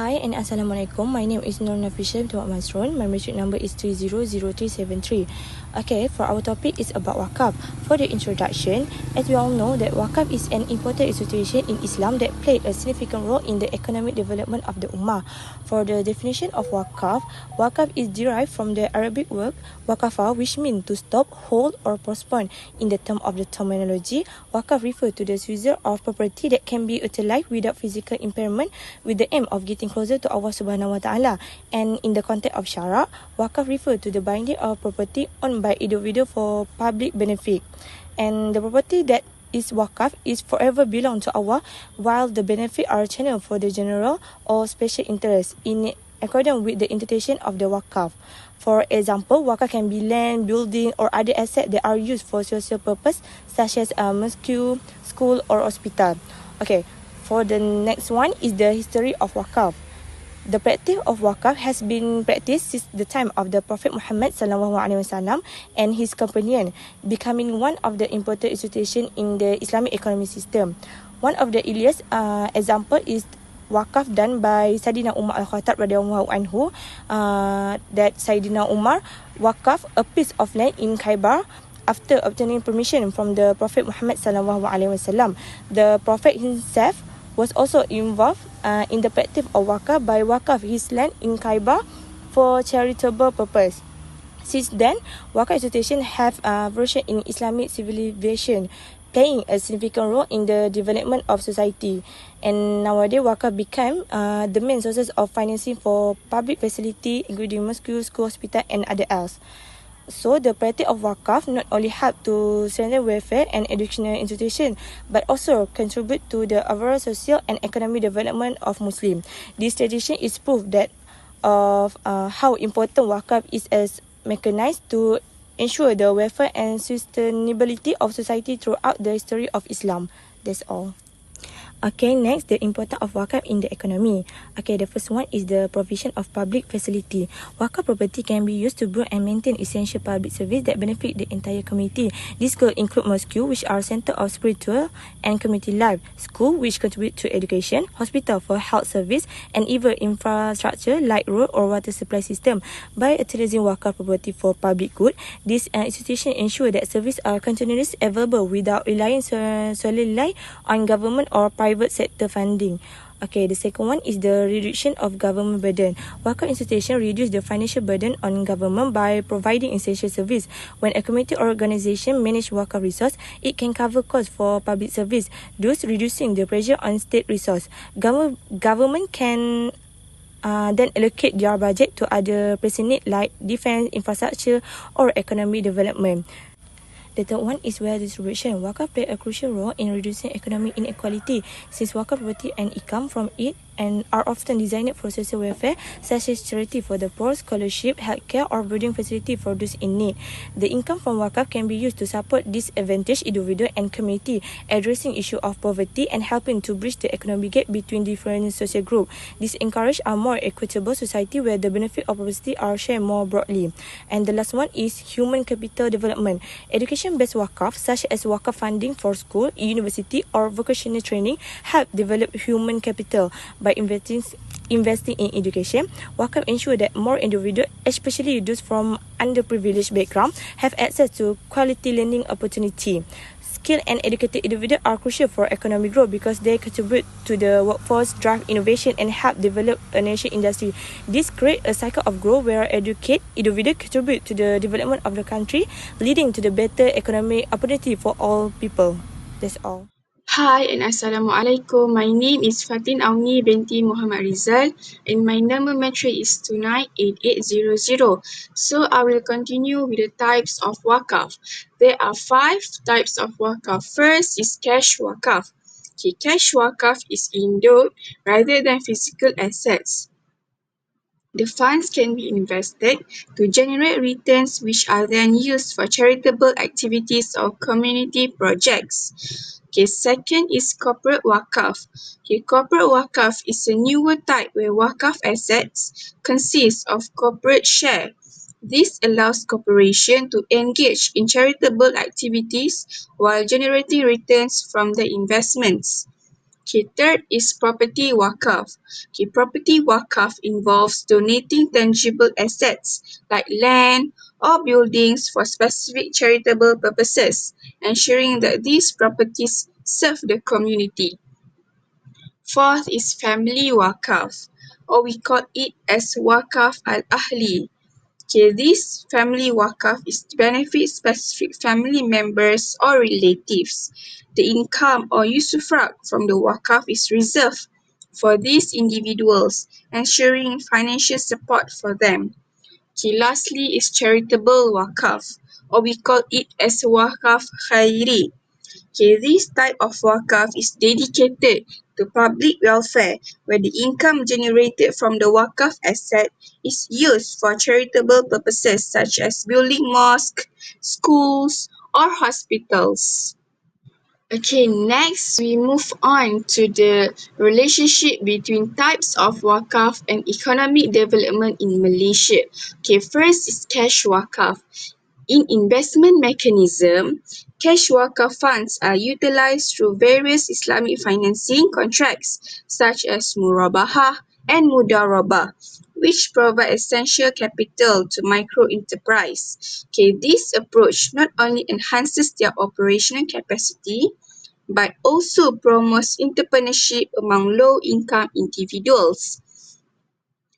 Hi and Assalamualaikum. My name is Nur Nafisha Tuan Masrun. My metric number is 300373. Okay, for our topic is about Waqf. For the introduction, as we all know that Waqf is an important institution in Islam that played a significant role in the economic development of the Ummah. For the definition of Waqf, Waqf is derived from the Arabic word Waqafa, which means to stop, hold or postpone. In the term of the terminology, Waqf refers to the seizure of property that can be utilized without physical impairment with the aim of getting closer to Allah Subhanahu Wa Taala. And in the context of Sharia, Waqf refers to the binding of property owned by individual for public benefit. And the property that is Waqf is forever belong to Allah, while the benefit are channeled for the general or special interest in accordance with the interpretation of the Waqf. For example, Waqf can be land, building or other assets that are used for social purpose such as a mosque, school or hospital. Okay, for the next one is the history of Waqf. The practice of Waqf has been practiced since the time of the Prophet Muhammad SAW and his companion, becoming one of the important institutions in the Islamic economic system. One of the earliest example is Waqf done by Sayyidina Umar Al-Khattab radhiyallahu anhu, that Sayyidina Umar waqaf a piece of land in Khaybar after obtaining permission from the Prophet Muhammad SAW. The Prophet himself was also involved in the practice of Waqf by waqaf his land in Khaybar for charitable purpose. Since then, Waqf institution have version in Islamic civilization, playing a significant role in the development of society. And nowadays, Waqf became the main sources of financing for public facility, including schools, school, hospital, and other else. So, the practice of Waqf not only help to strengthen welfare and educational institutions, but also contribute to the overall social and economic development of Muslims. This tradition is proof that of how important Waqf is as mechanized to ensure the welfare and sustainability of society throughout the history of Islam. That's all. Okay, next, the importance of Waqf in the economy. Okay, the first one is the provision of public facility. Waqf property can be used to build and maintain essential public service that benefit the entire community. This could include mosques, which are center of spiritual and community life, school, which contribute to education, hospital for health service, and even infrastructure like road or water supply system. By utilizing Waqf property for public good, this institution ensure that services are continuously available without relying solely on government or private sector funding. Okay, the second one is the reduction of government burden. Waqf institution reduce the financial burden on government by providing essential service. When a community or organization manage Waqf resource, it can cover costs for public service, thus reducing the pressure on state resource. Government can then allocate their budget to other pressing needs like defense, infrastructure, or economic development. The third one is wealth distribution. Waqf play a crucial role in reducing economic inequality, since Waqf property and income from it and are often designed for social welfare, such as charity for the poor, scholarship, healthcare, or building facility for those in need. The income from Waqf can be used to support disadvantaged individual and community, addressing issue of poverty and helping to bridge the economic gap between different social groups. This encourage a more equitable society where the benefit of poverty are shared more broadly. And the last one is human capital development. Education-based Waqf, such as Waqf funding for school, university, or vocational training, help develop human capital. By investing in education, Waqf ensure that more individuals, especially those from underprivileged background, have access to quality learning opportunity. Skilled and educated individuals are crucial for economic growth because they contribute to the workforce, drive innovation, and help develop a nation industry. This creates a cycle of growth where educated individuals contribute to the development of the country, leading to the better economic opportunity for all people. That's all. Hi and Assalamualaikum. My name is Fatin Auni binti Muhammad Rizal and my number metric is 298800. So I will continue with the types of Waqf. There are 5 types of Waqf. First is cash Waqf. Okay, cash Waqf is in dollars rather than physical assets. The funds can be invested to generate returns which are then used for charitable activities or community projects. Okay, second is corporate Waqf. Okay, corporate Waqf is a newer type where Waqf assets consist of corporate share. This allows corporation to engage in charitable activities while generating returns from the investments. Okay, third is property wakaf. Okay, property wakaf involves donating tangible assets like land or buildings for specific charitable purposes, ensuring that these properties serve the community. Fourth is family wakaf, or we call it as wakaf al-ahli. Okay, this family wakaf is to benefit specific family members or relatives. The income or usufruct from the wakaf is reserved for these individuals, ensuring financial support for them. Okay, lastly is charitable wakaf, or we call it as wakaf khairi. Okay, this type of wakaf is dedicated to public welfare, where the income generated from the wakaf asset is used for charitable purposes such as building mosques, schools, or hospitals. Okay, next we move on to the relationship between types of wakaf and economic development in Malaysia. Okay, first is cash wakaf. In investment mechanism, cash wakaf funds are utilized through various Islamic financing contracts such as murabahah and mudarabah, which provide essential capital to micro enterprise. Okay, this approach not only enhances their operational capacity but also promotes entrepreneurship among low-income individuals.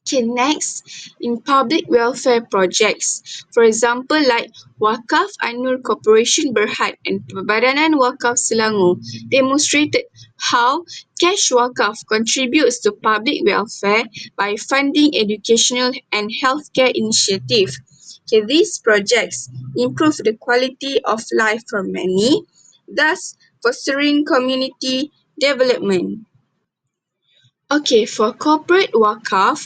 Okay, next, in public welfare projects, for example like Waqf Anur Corporation Berhad and Perbadanan Waqaf Selangor demonstrated how cash Waqf contributes to public welfare by funding educational and healthcare initiatives. Okay, these projects improve the quality of life for many, thus fostering community development. Okay, for corporate wakaf,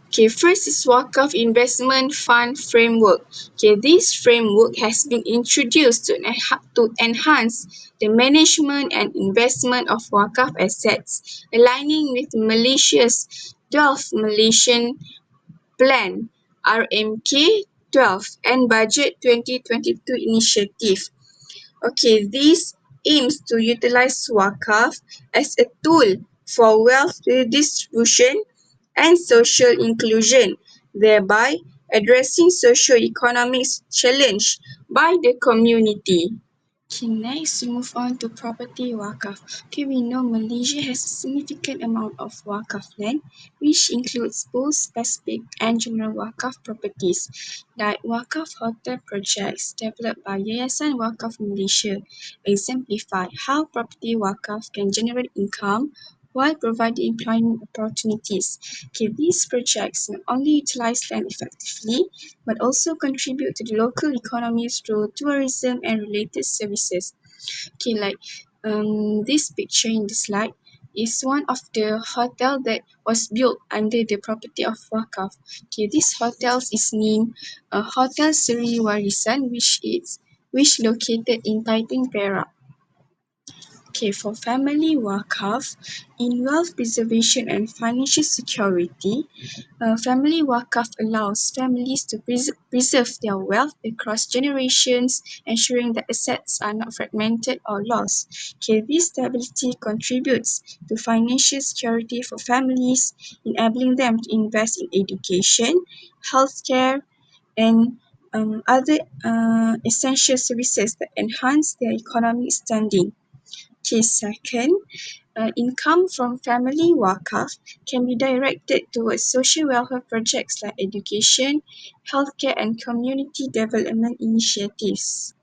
okay, first is Wakaf Investment Fund Framework. Okay, this framework has been introduced to enhance the management and investment of wakaf assets, aligning with Malaysia's 12th Malaysian Plan RMK 12 and Budget 2022 initiative. Okay, this aims to utilize Wakaf as a tool for wealth redistribution and social inclusion, thereby addressing socio-economic challenge by the community. Okay, next we move on to property wakaf. Okay, we know Malaysia has a significant amount of wakaf land, which includes both specific and general wakaf properties, like wakaf hotel projects developed by Yayasan Wakaf Malaysia, exemplify how property wakaf can generate income while providing employment opportunities. Okay, these projects not only utilize land effectively, but also contribute to the local economies through tourism and related services. Okay, like this picture in the slide is one of the hotel that was built under the property of Wakaf. Okay, this hotel is named Hotel Seri Warisan, which located in Taiping, Perak. Okay, for family wakaf, in wealth preservation and financial security, family wakaf allows families to preserve their wealth across generations, ensuring that assets are not fragmented or lost. Okay, this stability contributes to financial security for families, enabling them to invest in education, healthcare, and other essential services that enhance their economic standing. Okay, second, income from family wakaf can be directed towards social welfare projects like education, healthcare, and community development initiatives.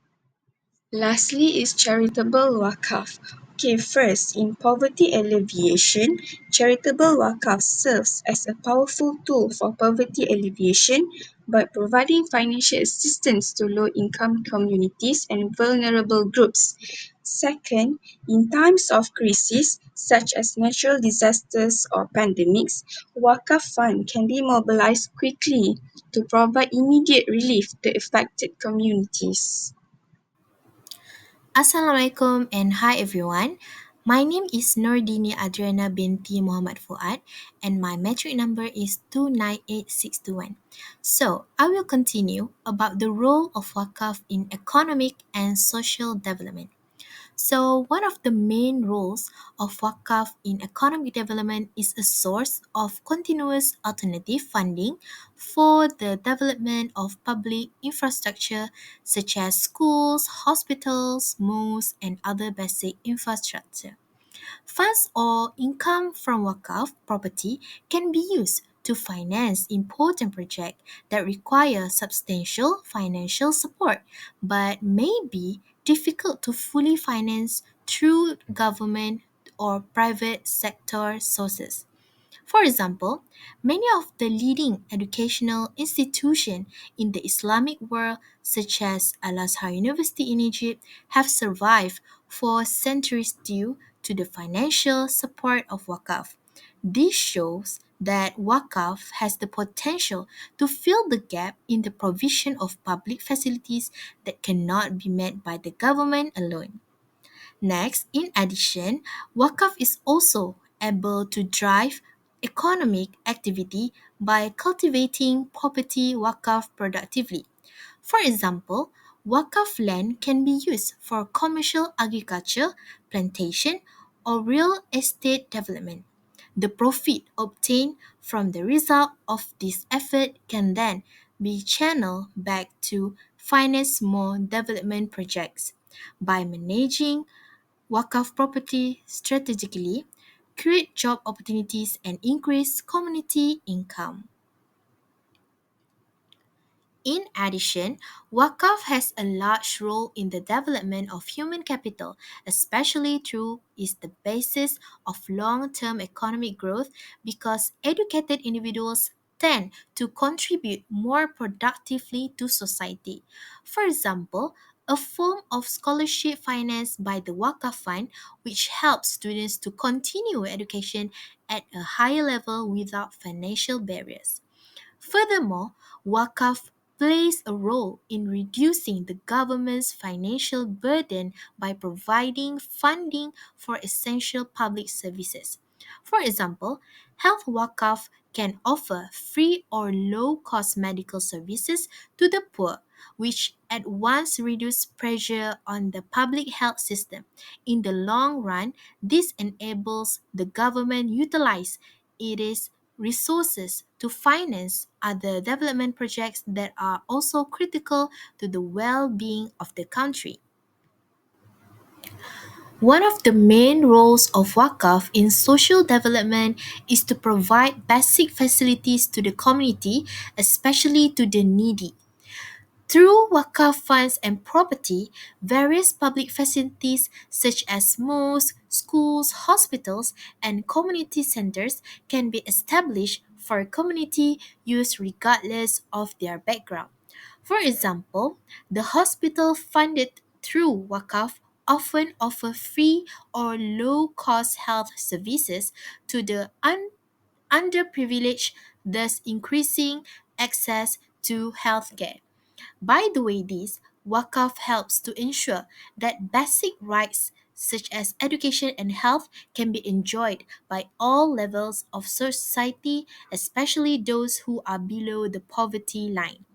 Lastly is charitable wakaf. Okay, first, in poverty alleviation, charitable wakaf serves as a powerful tool for poverty alleviation by providing financial assistance to low-income communities and vulnerable groups. Second, in times of crisis, such as natural disasters or pandemics, wakaf fund can be mobilized quickly to provide immediate relief to affected communities. Assalamualaikum and hi everyone. My name is Nordini Adriana binti Muhammad Fuad and my metric number is 298621. So, I will continue about the role of Wakaf in economic and social development. So, one of the main roles of Waqf in economic development is a source of continuous alternative funding for the development of public infrastructure such as schools, hospitals, malls, and other basic infrastructure. Funds or income from Waqf property can be used to finance important projects that require substantial financial support but may be difficult to fully finance through government or private sector sources. For example, many of the leading educational institutions in the Islamic world, such as Al Azhar University in Egypt, have survived for centuries due to the financial support of Waqf. This shows that Waqf has the potential to fill the gap in the provision of public facilities that cannot be met by the government alone. Next, in addition, Wakaf is also able to drive economic activity by cultivating property wakaf productively. For example, wakaf land can be used for commercial agriculture, plantation, or real estate development. The profit obtained from the result of this effort can then be channeled back to finance more development projects. By managing Wakaf property strategically, create job opportunities, and increase community income. In addition, Wakaf has a large role in the development of human capital, especially through is the basis of long-term economic growth because educated individuals tend to contribute more productively to society. For example, a form of scholarship financed by the Wakaf Fund, which helps students to continue education at a higher level without financial barriers. Furthermore, Wakaf plays a role in reducing the government's financial burden by providing funding for essential public services. For example, Health Wakaf can offer free or low cost medical services to the poor, which at once reduce pressure on the public health system. In the long run, this enables the government utilize its resources to finance other development projects that are also critical to the well-being of the country. One of the main roles of Wakaf in social development is to provide basic facilities to the community, especially to the needy. Through Wakaf funds and property, various public facilities such as malls, schools, hospitals, and community centers can be established for community use regardless of their background. For example, the hospital funded through Wakaf often offer free or low cost health services to the underprivileged, thus increasing access to healthcare. By the way, this Wakaf helps to ensure that basic rights such as education and health can be enjoyed by all levels of society, especially those who are below the poverty line.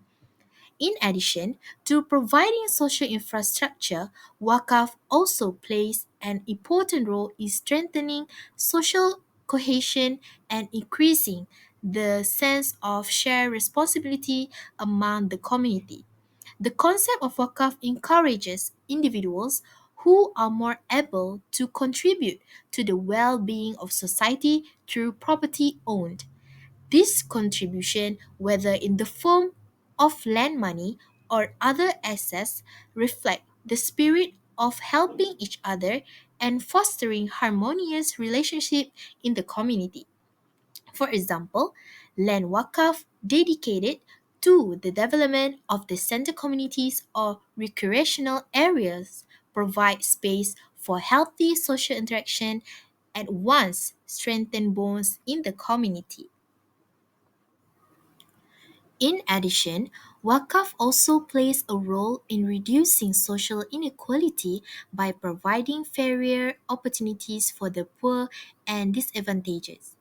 In addition to providing social infrastructure, Wakaf also plays an important role in strengthening social cohesion and increasing the sense of shared responsibility among the community. The concept of Wakaf encourages individuals who are more able to contribute to the well being of society through property owned. This contribution, whether in the form of land money or other assets, reflect the spirit of helping each other and fostering harmonious relationship in the community. For example, land wakaf dedicated to the development of the center communities or recreational areas provide space for healthy social interaction at once strengthen bonds in the community. In addition, Wakaf also plays a role in reducing social inequality by providing fairer opportunities for the poor and disadvantaged.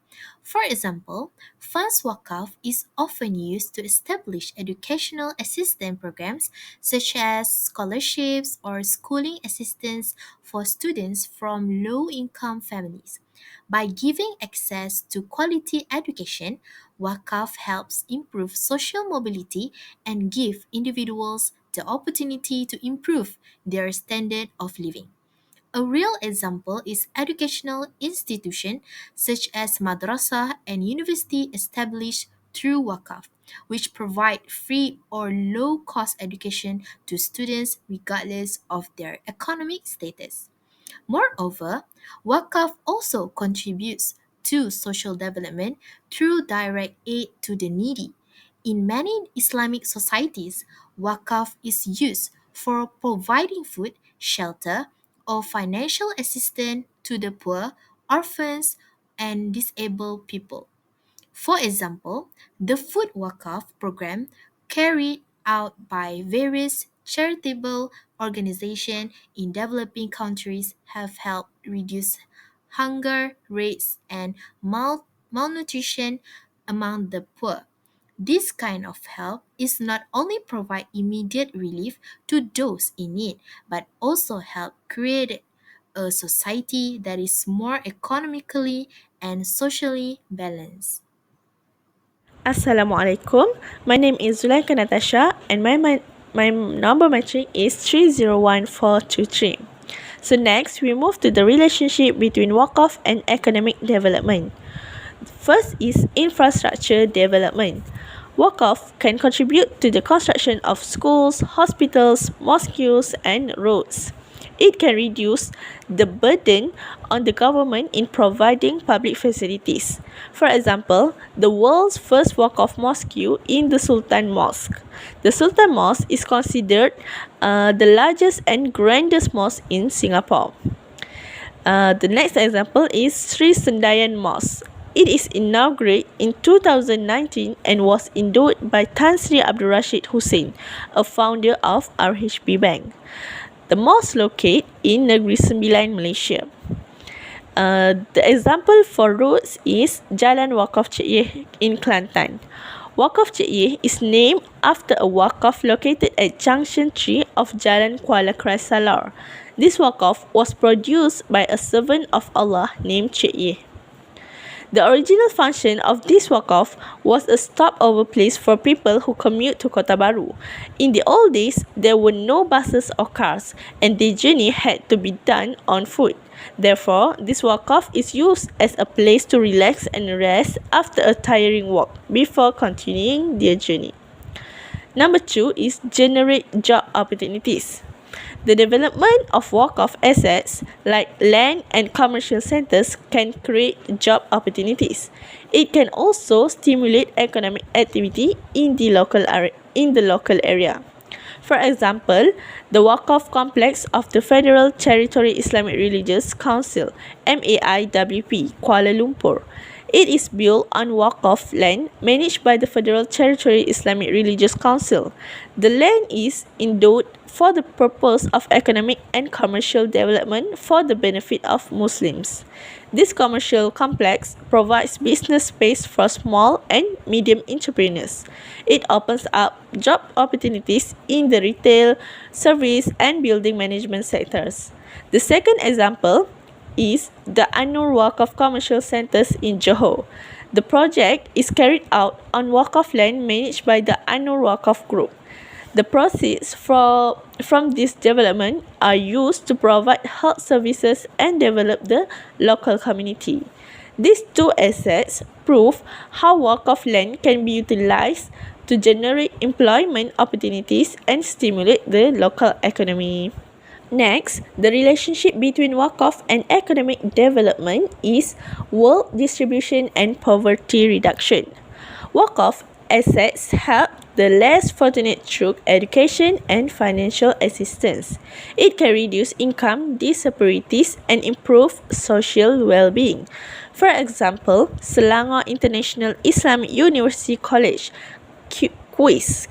For example, funds Waqf is often used to establish educational assistance programs such as scholarships or schooling assistance for students from low-income families. By giving access to quality education, Waqf helps improve social mobility and give individuals the opportunity to improve their standard of living. A real example is educational institutions such as madrasah and university established through Waqf, which provide free or low-cost education to students regardless of their economic status. Moreover, Waqf also contributes to social development through direct aid to the needy. In many Islamic societies, Waqf is used for providing food, shelter, or financial assistance to the poor, orphans, and disabled people. For example, the Food Wakaf program carried out by various charitable organizations in developing countries have helped reduce hunger rates and malnutrition among the poor. This kind of help is not only provide immediate relief to those in need, but also help create a society that is more economically and socially balanced. Assalamualaikum. My name is Zulaika Natasha and my number matric is 301423. So next we move to the relationship between Waqf and economic development. First is infrastructure development. Waqf can contribute to the construction of schools, hospitals, mosques, and roads. It can reduce the burden on the government in providing public facilities. For example, the world's first Waqf mosque in the Sultan Mosque. The Sultan Mosque is considered the largest and grandest mosque in Singapore. The next example is Sri Sendayan Mosque. It is inaugurated in 2019 and was endowed by Tan Sri Abdul Rashid Hussein, a founder of RHB Bank. The mosque located in Negeri Sembilan, Malaysia. The example for roads is Jalan Waqf Cik Yeh in Kelantan. Waqf Cik Yeh is named after a waqf located at Junction 3 of Jalan Kuala Kresalar. This waqf was produced by a servant of Allah named Cik Yeh. The original function of this waqf was a stopover place for people who commute to Kota Baru. In the old days, there were no buses or cars, and the journey had to be done on foot. Therefore, this waqf is used as a place to relax and rest after a tiring walk before continuing their journey. Number 2 is generate job opportunities. The development of Waqf assets like land and commercial centers can create job opportunities. It can also stimulate economic activity in the local area. For example, the Waqf complex of the Federal Territory Islamic Religious Council (MAIWP) Kuala Lumpur. It is built on Waqf land managed by the Federal Territory Islamic Religious Council. The land is endowed for the purpose of economic and commercial development for the benefit of Muslims. This commercial complex provides business space for small and medium entrepreneurs. It opens up job opportunities in the retail, service, and building management sectors. The second example is the An-Nur Waqf Commercial Centres in Johor. The project is carried out on Waqf land managed by the An-Nur Waqf Group. The proceeds from this development are used to provide health services and develop the local community. These two assets prove how Waqf land can be utilized to generate employment opportunities and stimulate the local economy. Next, the relationship between Waqf and economic development is wealth distribution and poverty reduction. Waqf assets help the less fortunate through education and financial assistance. It can reduce income disparities and improve social well-being. For example, Selangor International Islamic University College (QUIS)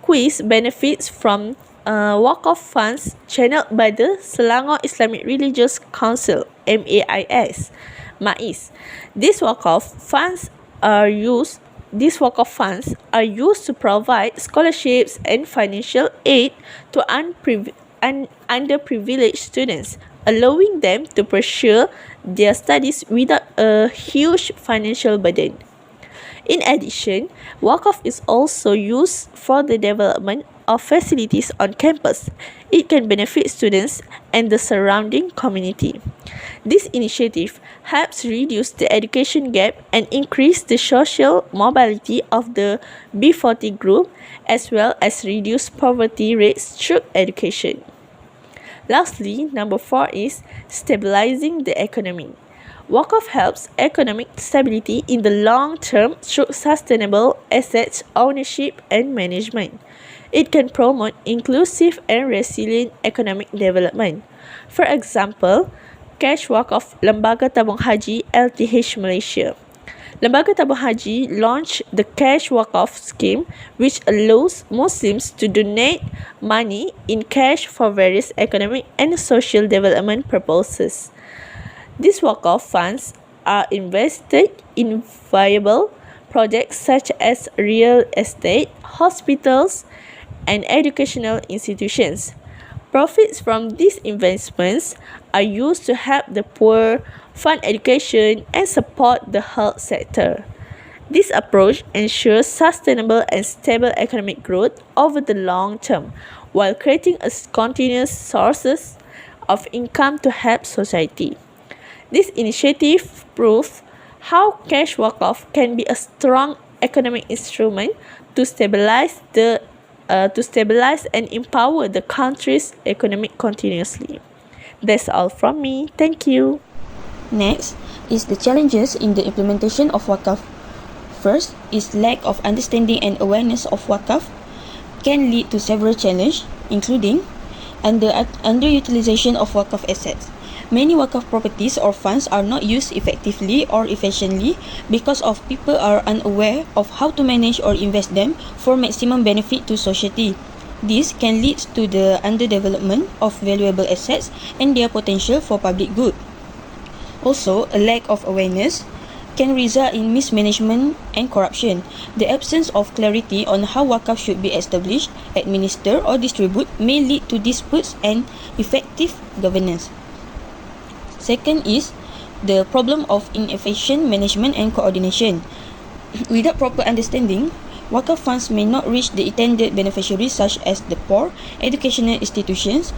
QUIS benefits from Waqf funds channeled by the Selangor Islamic Religious Council (MAIS). MAIS. These Waqf funds are used these Waqf funds are used to provide scholarships and financial aid to underprivileged students, allowing them to pursue their studies without a huge financial burden. In addition, Waqf is also used for the development of facilities on campus. It can benefit students and the surrounding community. This initiative helps reduce the education gap and increase the social mobility of the B40 group, as well as reduce poverty rates through education. Lastly, number 4 is stabilizing the economy. Waqf helps economic stability in the long term through sustainable assets ownership and management. It can promote inclusive and resilient economic development. For example, Cash Waqf Lembaga Tabung Haji LTH Malaysia. Lembaga Tabung Haji launched the Cash Waqf scheme, which allows Muslims to donate money in cash for various economic and social development purposes. These Waqf funds are invested in viable projects such as real estate, hospitals, and educational institutions. Profits from these investments are used to help the poor, fund education, and support the health sector. This approach ensures sustainable and stable economic growth over the long term, while creating a continuous sources of income to help society. This initiative proves how cash work-off can be a strong economic instrument to stabilize and empower the country's economy continuously. That's all from me. Thank you. Next is the challenges in the implementation of Waqf. First is lack of understanding and awareness of Waqf can lead to several challenges, including underutilization of Waqf assets. Many Waqf properties or funds are not used effectively or efficiently because of people are unaware of how to manage or invest them for maximum benefit to society. This can lead to the underdevelopment of valuable assets and their potential for public good. Also, a lack of awareness can result in mismanagement and corruption. The absence of clarity on how Waqf should be established, administered, or distributed may lead to disputes and effective governance. Second is the problem of inefficient management and coordination. Without proper understanding, Waqf funds may not reach the intended beneficiaries such as the poor, educational institutions,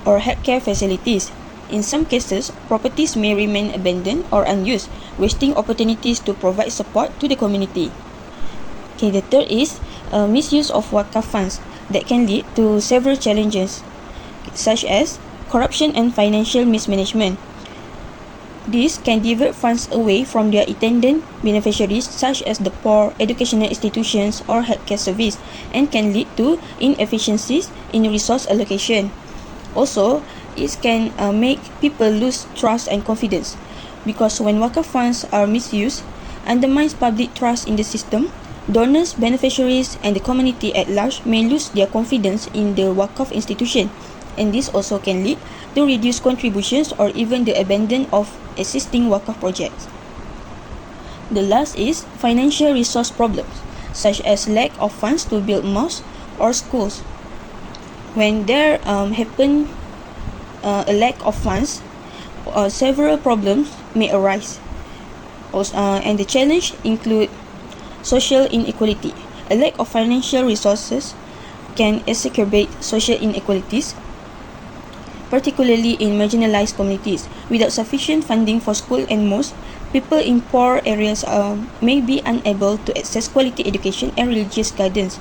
or healthcare facilities. In some cases, properties may remain abandoned or unused, wasting opportunities to provide support to the community. Okay, the third is misuse of Waqf funds that can lead to several challenges, such as corruption and financial mismanagement. This can divert funds away from their intended beneficiaries such as the poor, educational institutions, or healthcare service, and can lead to inefficiencies in resource allocation. Also, it can make people lose trust and confidence because when Waqf funds are misused, undermines public trust in the system. Donors, beneficiaries, and the community at large may lose their confidence in the Waqf institution, and this also can lead to reduced contributions or even the abandon of existing Waqf projects. The last is financial resource problems, such as lack of funds to build mosques or schools. When there happen a lack of funds, several problems may arise. And the challenge include social inequality. A lack of financial resources can exacerbate social inequalities, particularly in marginalized communities. Without sufficient funding for school and mosques, people in poor areas may be unable to access quality education and religious guidance.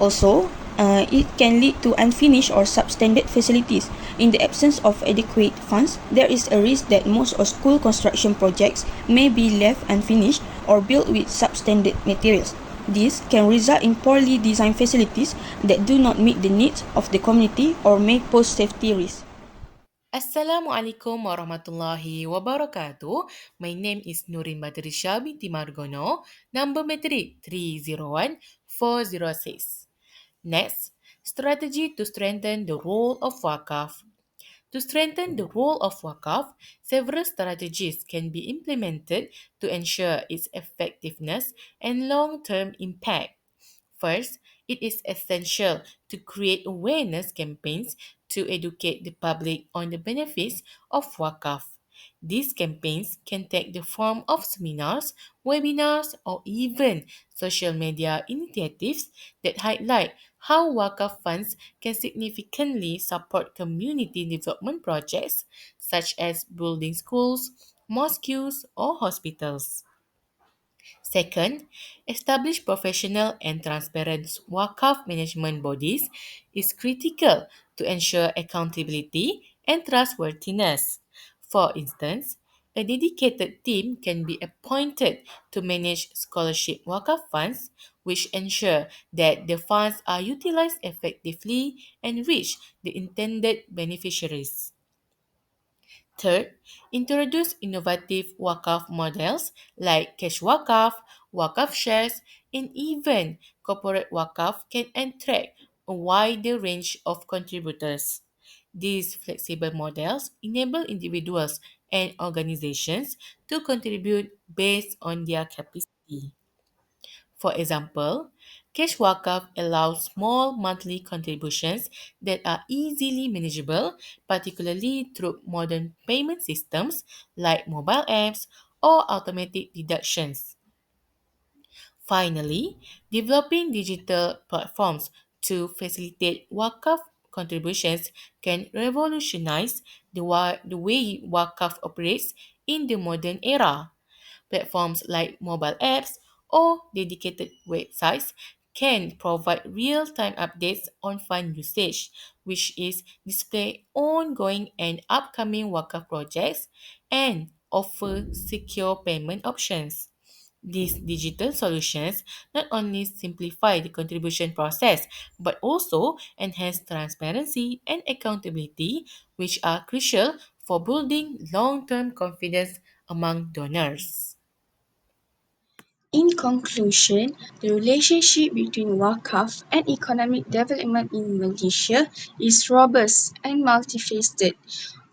Also, it can lead to unfinished or substandard facilities. In the absence of adequate funds, there is a risk that most of school construction projects may be left unfinished or built with substandard materials. This can result in poorly designed facilities that do not meet the needs of the community or may pose safety risks. Assalamualaikum warahmatullahi wabarakatuh. My name is Nurin Badrisha binti Margono, number metric 301406. Next, strategy to strengthen the role of Waqf. To strengthen the role of Waqf, several strategies can be implemented to ensure its effectiveness and long term impact. First, it is essential to create awareness campaigns to educate the public on the benefits of Waqf. These campaigns can take the form of seminars, webinars, or even social media initiatives that highlight how Waqf funds can significantly support community development projects such as building schools, mosques, or hospitals. Second, establish professional and transparent Wakaf management bodies is critical to ensure accountability and trustworthiness. For instance, a dedicated team can be appointed to manage scholarship Wakaf funds, which ensure that the funds are utilized effectively and reach the intended beneficiaries. Third, introduce innovative Wakaf models like cash Wakaf, Wakaf shares, and even corporate Wakaf can attract a wider range of contributors. These flexible models enable individuals and organizations to contribute based on their capacity. For example, Cash Wakaf allows small monthly contributions that are easily manageable, particularly through modern payment systems like mobile apps or automatic deductions. Finally, developing digital platforms to facilitate Wakaf contributions can revolutionize the way Wakaf operates in the modern era. Platforms like mobile apps or dedicated websites can provide real-time updates on fund usage, which is display ongoing and upcoming Waka projects and offer secure payment options. These digital solutions not only simplify the contribution process but also enhance transparency and accountability, which are crucial for building long term confidence among donors. In conclusion, the relationship between Waqf and economic development in Malaysia is robust and multifaceted.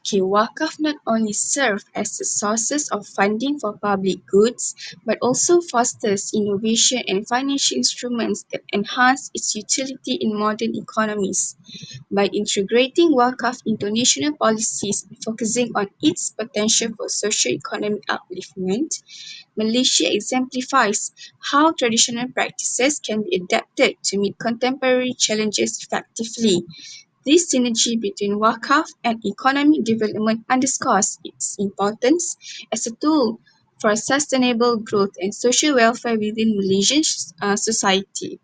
Waqf not only serve as the sources of funding for public goods, but also fosters innovation and financial instruments that enhance its utility in modern economies. By integrating Waqf into national policies and focusing on its potential for socio-economic upliftment, Malaysia exemplifies how traditional practices can be adapted to meet contemporary challenges effectively. This synergy between Wakaf and economic development underscores its importance as a tool for sustainable growth and social welfare within Malaysian society.